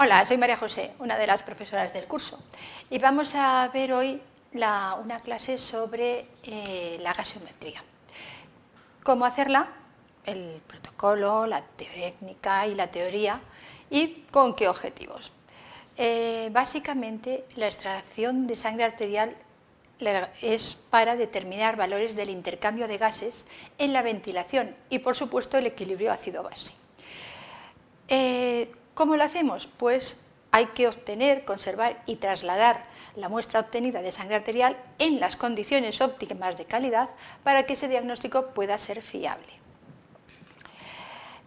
Hola, soy María José, una de las profesoras del curso, y vamos a ver hoy una clase sobre la gasometría. Cómo hacerla, el protocolo, la técnica y la teoría, y con qué objetivos. Básicamente, la extracción de sangre arterial es para determinar valores del intercambio de gases en la ventilación y, por supuesto, el equilibrio ácido-base. ¿Cómo lo hacemos? Pues hay que obtener, conservar y trasladar la muestra obtenida de sangre arterial en las condiciones óptimas de calidad para que ese diagnóstico pueda ser fiable.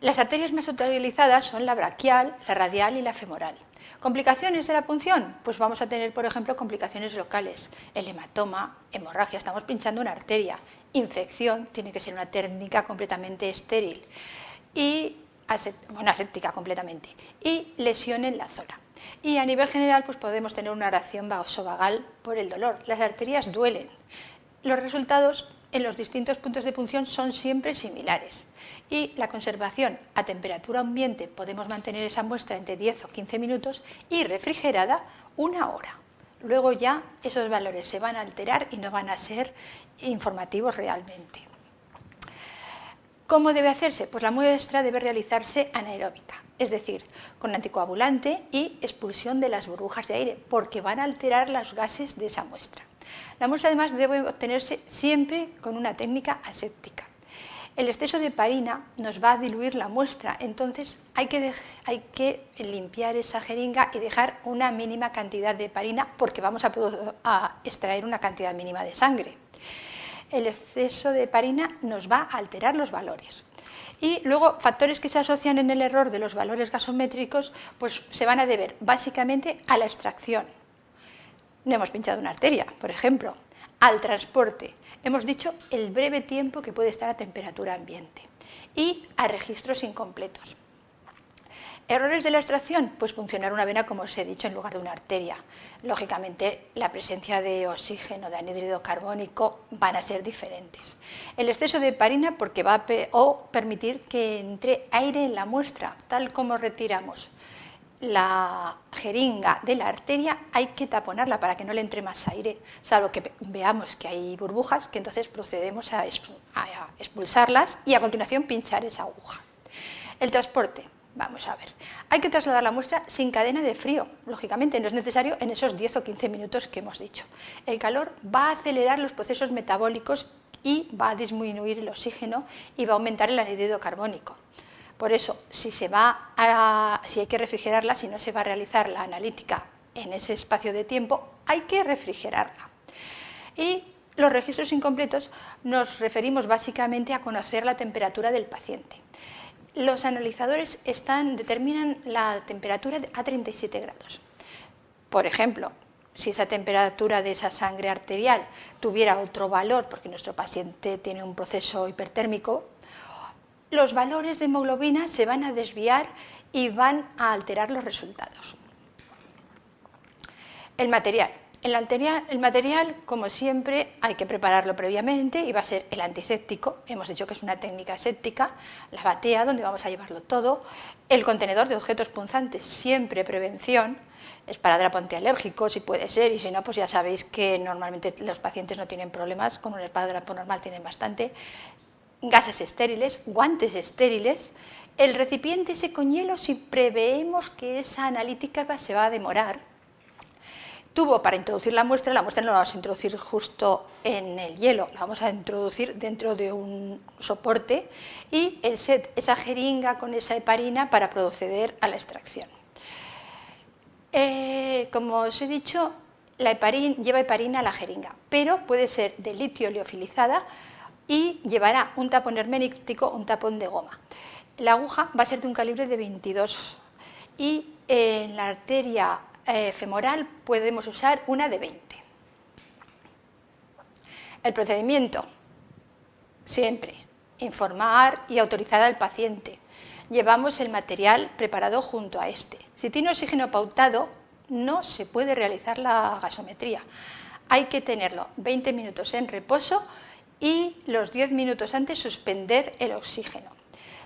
Las arterias más utilizadas son la braquial, la radial y la femoral. ¿Complicaciones de la punción? Pues vamos a tener, por ejemplo, complicaciones locales, el hematoma, hemorragia, estamos pinchando una arteria, infección, tiene que ser una técnica completamente estéril y aséptica completamente, y lesión en la zona. Y a nivel general pues podemos tener una reacción vasovagal por el dolor. Las arterias duelen. Los resultados en los distintos puntos de punción son siempre similares. Y la conservación a temperatura ambiente podemos mantener esa muestra entre 10 o 15 minutos y refrigerada 1 hora. Luego ya esos valores se van a alterar y no van a ser informativos realmente. ¿Cómo debe hacerse? Pues la muestra debe realizarse anaeróbica, es decir, con anticoagulante y expulsión de las burbujas de aire, porque van a alterar los gases de esa muestra. La muestra además debe obtenerse siempre con una técnica aséptica. El exceso de heparina nos va a diluir la muestra, entonces hay que limpiar esa jeringa y dejar una mínima cantidad de heparina porque vamos a extraer una cantidad mínima de sangre. El exceso de heparina nos va a alterar los valores. Y luego, factores que se asocian en el error de los valores gasométricos, pues se van a deber básicamente a la extracción. No hemos pinchado una arteria, por ejemplo. Al transporte. Hemos dicho el breve tiempo que puede estar a temperatura ambiente. Y a registros incompletos. ¿Errores de la extracción? Pues funcionar una vena, como os he dicho, en lugar de una arteria. Lógicamente, la presencia de oxígeno, de anhídrido carbónico, van a ser diferentes. El exceso de heparina porque va a permitir que entre aire en la muestra, tal como retiramos la jeringa de la arteria, hay que taponarla para que no le entre más aire, salvo que veamos que hay burbujas, que entonces procedemos a expulsarlas y a continuación pinchar esa aguja. El transporte. Vamos a ver, hay que trasladar la muestra sin cadena de frío, lógicamente no es necesario en esos 10 o 15 minutos que hemos dicho. El calor va a acelerar los procesos metabólicos y va a disminuir el oxígeno y va a aumentar el anhídrido carbónico. Por eso, si hay que refrigerarla, si no se va a realizar la analítica en ese espacio de tiempo, hay que refrigerarla. Y los registros incompletos nos referimos básicamente a conocer la temperatura del paciente. Los analizadores determinan la temperatura a 37 grados. Por ejemplo, si esa temperatura de esa sangre arterial tuviera otro valor, porque nuestro paciente tiene un proceso hipertérmico, los valores de hemoglobina se van a desviar y van a alterar los resultados. El material. El material, como siempre, hay que prepararlo previamente y va a ser el antiséptico. Hemos dicho que es una técnica aséptica, la batea, donde vamos a llevarlo todo. El contenedor de objetos punzantes, siempre prevención. Esparadrapo antialérgico, si puede ser, y si no, pues ya sabéis que normalmente los pacientes no tienen problemas, con un esparadrapo normal tienen bastante. Gases estériles, guantes estériles. El recipiente ese con hielo, si preveemos que esa analítica se va a demorar. Tubo para introducir la muestra no la vamos a introducir justo en el hielo, la vamos a introducir dentro de un soporte, y el set, esa jeringa con esa heparina para proceder a la extracción. Como os he dicho, lleva heparina a la jeringa, pero puede ser de litio liofilizada y llevará un tapón hermético, un tapón de goma. La aguja va a ser de un calibre de 22 y en la arteria femoral podemos usar una de 20. El procedimiento, siempre, informar y autorizar al paciente. Llevamos el material preparado junto a este. Si tiene oxígeno pautado, no se puede realizar la gasometría. Hay que tenerlo 20 minutos en reposo y los 10 minutos antes suspender el oxígeno.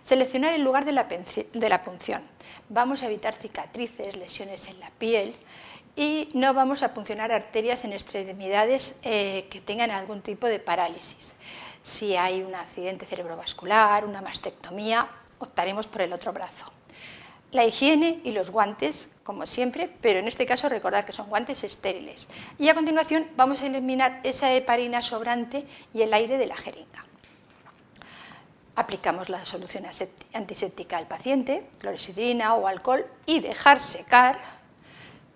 Seleccionar el lugar de la punción. Vamos a evitar cicatrices, lesiones en la piel y no vamos a puncionar arterias en extremidades que tengan algún tipo de parálisis. Si hay un accidente cerebrovascular, una mastectomía, optaremos por el otro brazo. La higiene y los guantes, como siempre, pero en este caso recordad que son guantes estériles. Y a continuación vamos a eliminar esa heparina sobrante y el aire de la jeringa. Aplicamos la solución antiséptica al paciente, clorexidrina o alcohol, y dejar secar.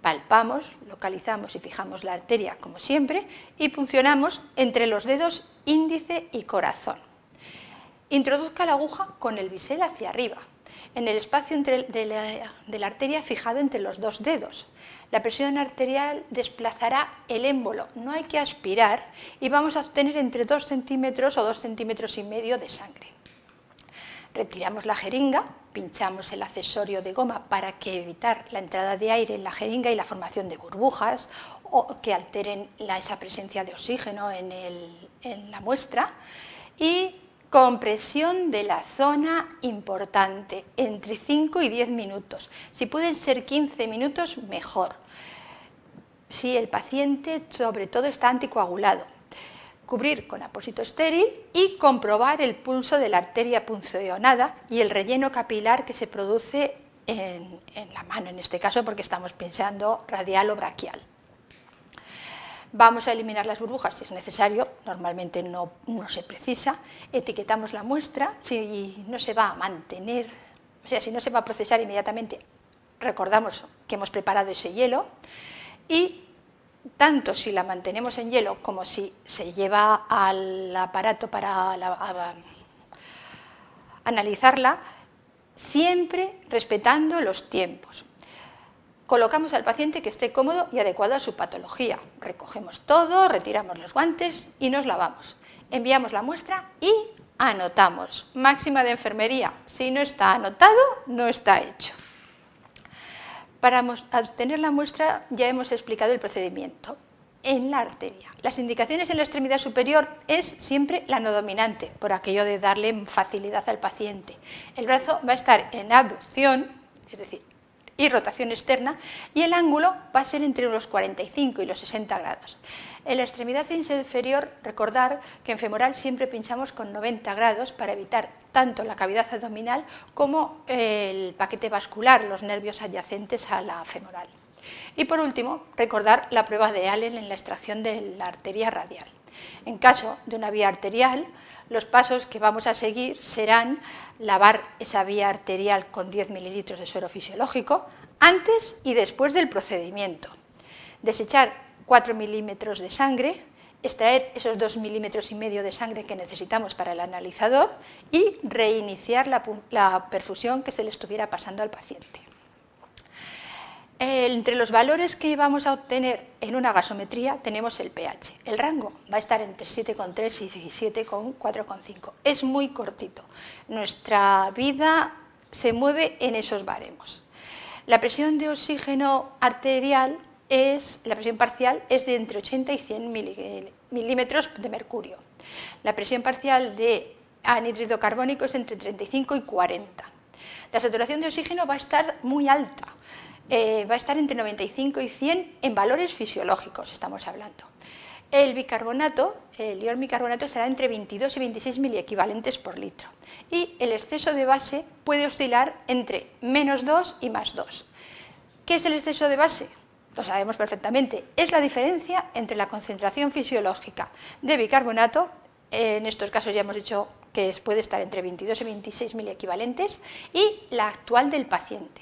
Palpamos, localizamos y fijamos la arteria como siempre y puncionamos entre los dedos índice y corazón. Introduzca la aguja con el bisel hacia arriba, en el espacio de la arteria fijado entre los dos dedos. La presión arterial desplazará el émbolo, no hay que aspirar, y vamos a obtener entre 2 centímetros o 2,5 centímetros de sangre. Retiramos la jeringa, pinchamos el accesorio de goma para evitar la entrada de aire en la jeringa y la formación de burbujas o que alteren esa presencia de oxígeno en la muestra, y compresión de la zona importante, entre 5 y 10 minutos. Si pueden ser 15 minutos, mejor. Si el paciente, sobre todo, está anticoagulado. Cubrir con apósito estéril y comprobar el pulso de la arteria puncionada y el relleno capilar que se produce en la mano, en este caso, porque estamos pinchando radial o braquial. Vamos a eliminar las burbujas si es necesario, normalmente no se precisa. Etiquetamos la muestra, si no se va a mantener, o sea, si no se va a procesar inmediatamente, recordamos que hemos preparado ese hielo, y tanto si la mantenemos en hielo como si se lleva al aparato para analizarla, siempre respetando los tiempos. Colocamos al paciente que esté cómodo y adecuado a su patología. Recogemos todo, retiramos los guantes y nos lavamos. Enviamos la muestra y anotamos. Máxima de enfermería, si no está anotado, no está hecho. Para obtener la muestra ya hemos explicado el procedimiento. En la arteria, las indicaciones en la extremidad superior es siempre la no dominante, por aquello de darle facilidad al paciente. El brazo va a estar en abducción, es decir, y rotación externa, y el ángulo va a ser entre los 45 y los 60 grados. En la extremidad inferior, recordar que en femoral siempre pinchamos con 90 grados para evitar tanto la cavidad abdominal como el paquete vascular, los nervios adyacentes a la femoral. Y por último, recordar la prueba de Allen en la extracción de la arteria radial. En caso de una vía arterial, los pasos que vamos a seguir serán lavar esa vía arterial con 10 mililitros de suero fisiológico antes y después del procedimiento, desechar 4 milímetros de sangre, extraer esos 2,5 milímetros de sangre que necesitamos para el analizador y reiniciar la perfusión que se le estuviera pasando al paciente. Entre los valores que vamos a obtener en una gasometría tenemos el pH. El rango va a estar entre 7,3 y 7,4,5. Es muy cortito. Nuestra vida se mueve en esos baremos. La presión de oxígeno arterial, la presión parcial es de entre 80 y 100 milímetros de mercurio. La presión parcial de anhídrido carbónico es entre 35 y 40. La saturación de oxígeno va a estar muy alta. Va a estar entre 95 y 100 en valores fisiológicos, estamos hablando. El bicarbonato, el ion bicarbonato, será entre 22 y 26 miliequivalentes por litro. Y el exceso de base puede oscilar entre -2 y +2. ¿Qué es el exceso de base? Lo sabemos perfectamente. Es la diferencia entre la concentración fisiológica de bicarbonato, en estos casos ya hemos dicho que puede estar entre 22 y 26 miliequivalentes, y la actual del paciente.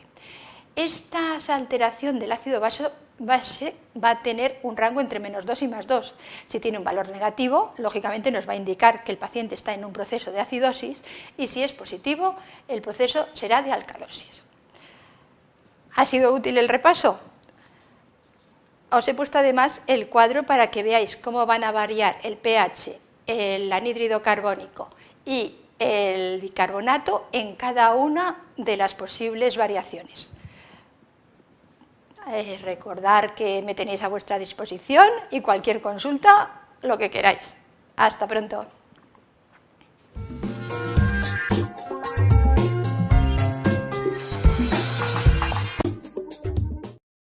Esta alteración del ácido base va a tener un rango entre -2 y +2. Si tiene un valor negativo, lógicamente nos va a indicar que el paciente está en un proceso de acidosis, y si es positivo, el proceso será de alcalosis. ¿Ha sido útil el repaso? Os he puesto además el cuadro para que veáis cómo van a variar el pH, el anhídrido carbónico y el bicarbonato en cada una de las posibles variaciones. Recordar que me tenéis a vuestra disposición y cualquier consulta, lo que queráis. Hasta pronto.